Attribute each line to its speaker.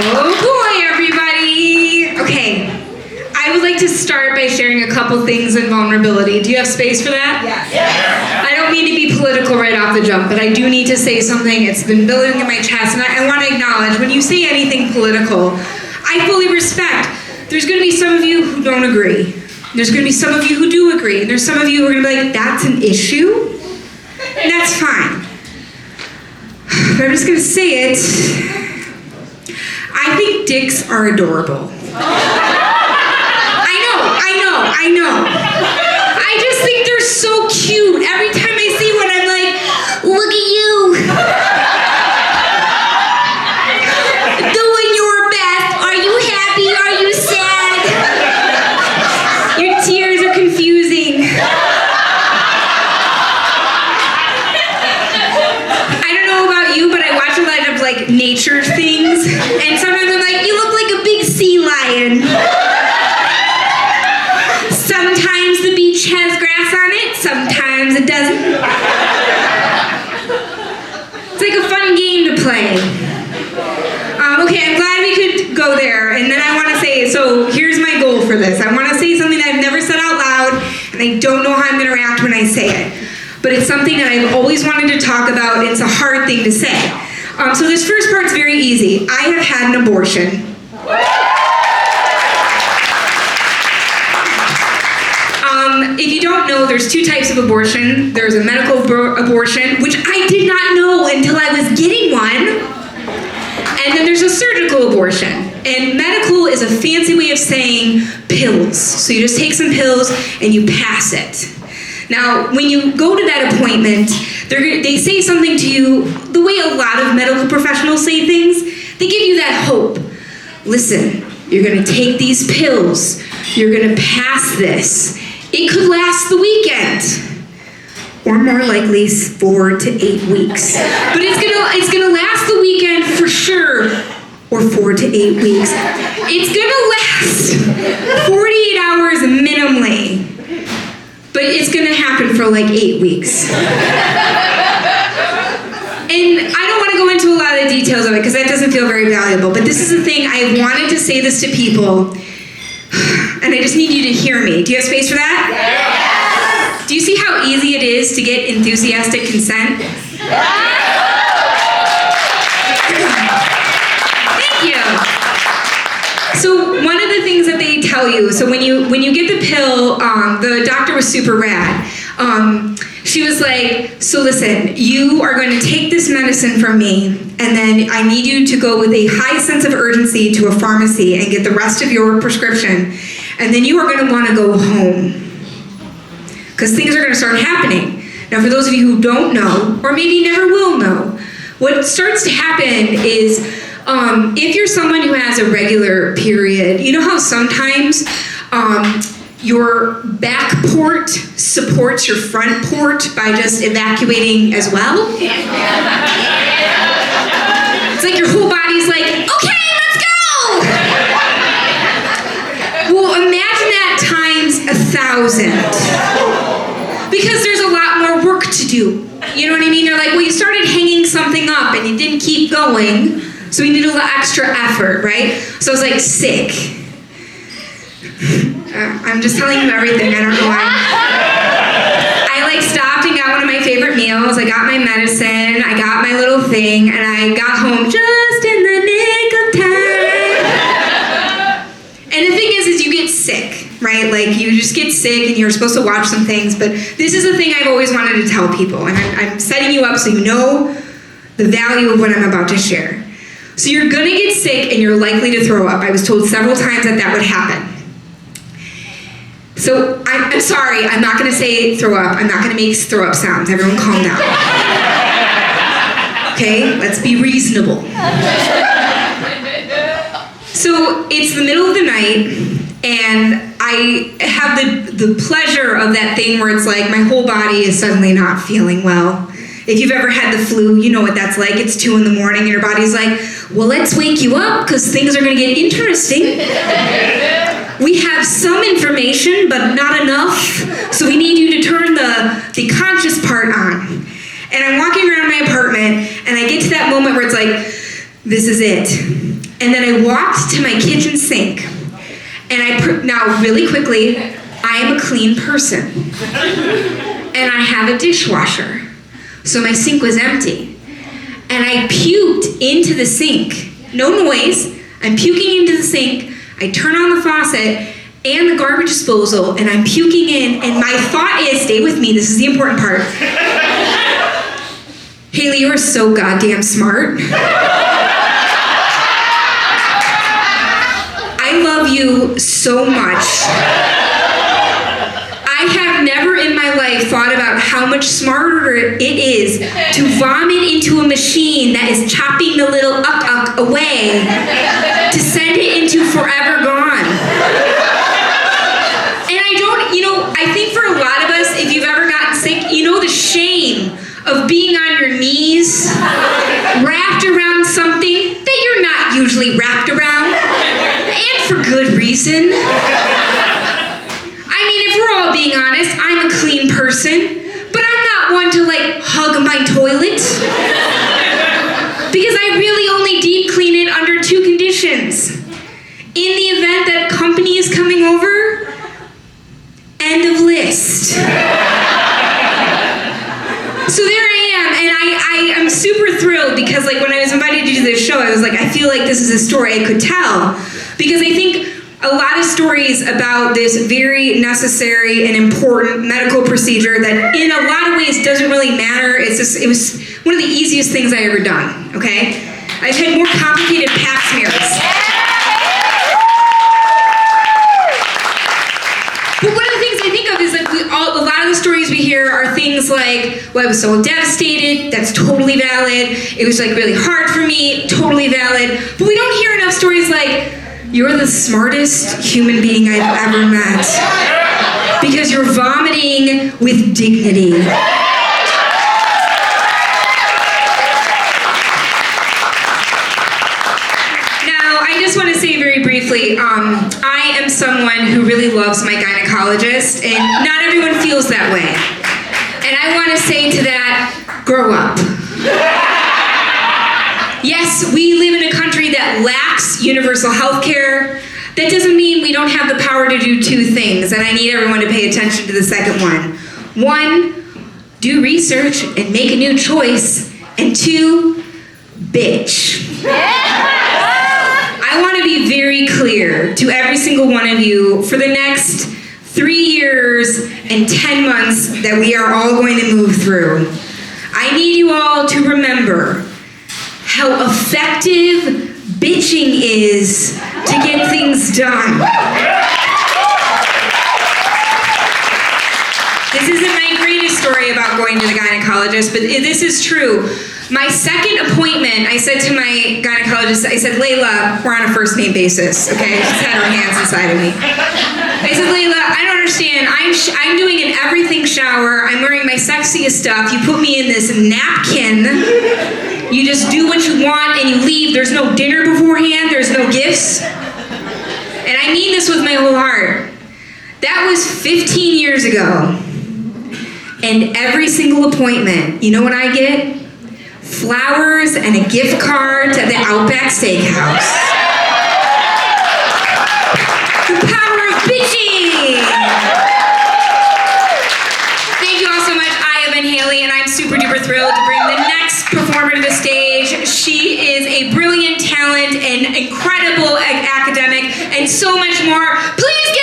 Speaker 1: Oh boy, everybody. Okay, I would like to start by sharing a couple things in vulnerability. Do you have space for that?
Speaker 2: Yes.
Speaker 1: I don't mean to be political right off the jump, but I do need to say something. It's been building in my chest, and I want to acknowledge when you say anything political, I fully respect. There's going to be some of you who don't agree. There's going to be some of you who do agree. And there's some of you who are going to be like, that's an issue? And that's fine. But I'm just going to say it. I think dicks are adorable. I know. I just think they're so cute. Every time I see one, I'm like, look at you. Doing your best. Are you happy? Are you sad? Your tears are confusing. I don't know about you, but I watch a lot of like nature things, and sometimes I'm like, you look like a big sea lion. Sometimes the beach has grass on it, sometimes it doesn't. It's like a fun game to play. Okay, I'm glad we could go there, and then I want to say, so here's my goal for this. I want to say something that I've never said out loud, and I don't know how I'm going to react when I say it. But it's something that I've always wanted to talk about. It's a hard thing to say. So this first part's very easy. I have had an abortion. If you don't know, there's two types of abortion. There's a medical abortion, which I did not know until I was getting one. And then there's a surgical abortion. And medical is a fancy way of saying pills. So you just take some pills and you pass it. Now, when you go to that appointment, they say something to you, the way a lot of medical professionals say things, they give you that hope. Listen, you're gonna take these pills. You're gonna pass this. It could last the weekend, or more likely 4 to 8 weeks. But it's gonna last the weekend for sure, or 4 to 8 weeks. It's gonna last 48 hours minimally, but it's gonna happen for like 8 weeks. And I don't want to go into a lot of the details of it because that doesn't feel very valuable, but this is the thing, I wanted to say this to people. And I just need you to hear me. Do you have space for that?
Speaker 2: Yes.
Speaker 1: Do you see how easy it is to get enthusiastic consent? Thank you. So one of the things that they tell you, so when you get the pill, the doctor was super rad. She was like, so listen, you are going to take this medicine from me, and then I need you to go with a high sense of urgency to a pharmacy and get the rest of your prescription, and then you are going to want to go home, because things are going to start happening. Now, for those of you who don't know, or maybe never will know, what starts to happen is, if you're someone who has a regular period, you know how sometimes, your back port supports your front port by just evacuating as well? It's like your whole body's like, okay, let's go! Well, imagine that times 1,000. Because there's a lot more work to do. You know what I mean? You're like, well, you started hanging something up and you didn't keep going, so we need a little extra effort, right? So I was like, sick. I'm just telling you everything, I don't know why. I like stopped and got one of my favorite meals. I got my medicine, I got my little thing, and I got home just in the nick of time. And the thing is you get sick, right? Like you just get sick and you're supposed to watch some things, but this is the thing I've always wanted to tell people, and I'm setting you up so you know the value of what I'm about to share. So you're gonna get sick and you're likely to throw up. I was told several times that would happen. So I'm sorry, I'm not gonna say throw up. I'm not gonna make throw up sounds. Everyone calm down. Okay, let's be reasonable. So it's the middle of the night, and I have the pleasure of that thing where it's like my whole body is suddenly not feeling well. If you've ever had the flu, you know what that's like. It's 2 in the morning and your body's like, well, let's wake you up because things are gonna get interesting. We have some information, but not enough, so we need you to turn the conscious part on. And I'm walking around my apartment, and I get to that moment where it's like, this is it. And then I walked to my kitchen sink. And now really quickly, I am a clean person. And I have a dishwasher. So my sink was empty. And I puked into the sink. No noise. I'm puking into the sink. I turn on the faucet and the garbage disposal, and I'm puking in, and my thought is, stay with me, this is the important part. Zhailey, you are so goddamn smart. I love you so much. I have never in my life thought about how much smarter it is to vomit into a machine that is chopping the little uck away to send it into forever gone. And I think for a lot of us, if you've ever gotten sick, you know the shame of being on your knees, wrapped around something that you're not usually wrapped around, and for good reason. I mean, if we're all being honest, I'm a clean person, but I'm not one to hug my toilet. Because I really only deep clean it under 2 conditions. In the event that company is coming over, end of list. So there I am, and I am super thrilled because when I was invited to do this show, I was like, I feel like this is a story I could tell. Because I think a lot of stories about this very necessary and important medical procedure that in a lot of ways doesn't really matter. It was one of the easiest things I ever done, okay? I've had more complicated pap smears. But one of the things I think of is a lot of the stories we hear are things like, well, I was so devastated, that's totally valid. It was really hard for me, totally valid. But we don't hear enough stories like, you're the smartest human being I've ever met. Because you're vomiting with dignity. Now, I just want to say very briefly, I am someone who really loves my gynecologist, and not everyone feels that way. And I want to say to that, grow up. Yes, we live in a country that lacks universal health care. That doesn't mean we don't have the power to do 2 things, and I need everyone to pay attention to the second one. 1, do research and make a new choice, and 2, bitch. I want to be very clear to every single one of you for the next 3 years and 10 months that we are all going to move through. I need you all to remember how effective bitching is to get things done. This isn't my greatest story about going to the gynecologist, but this is true. My second appointment, I said to my gynecologist, I said, Layla, we're on a first name basis, okay? She's had her hands inside of me. I said, Layla, I don't understand. I'm doing an everything shower. I'm wearing my sexiest stuff. You put me in this napkin. You just do what you want and you leave. There's no dinner beforehand. There's no gifts. And I mean this with my whole heart. That was 15 years ago. And every single appointment, you know what I get? Flowers and a gift card to the Outback Steakhouse. The power of bitching! Thank you all so much. I have been Zhailey, and I'm super duper thrilled to bring the next performer to the stage. She is a brilliant talent, an incredible academic, and so much more. Please give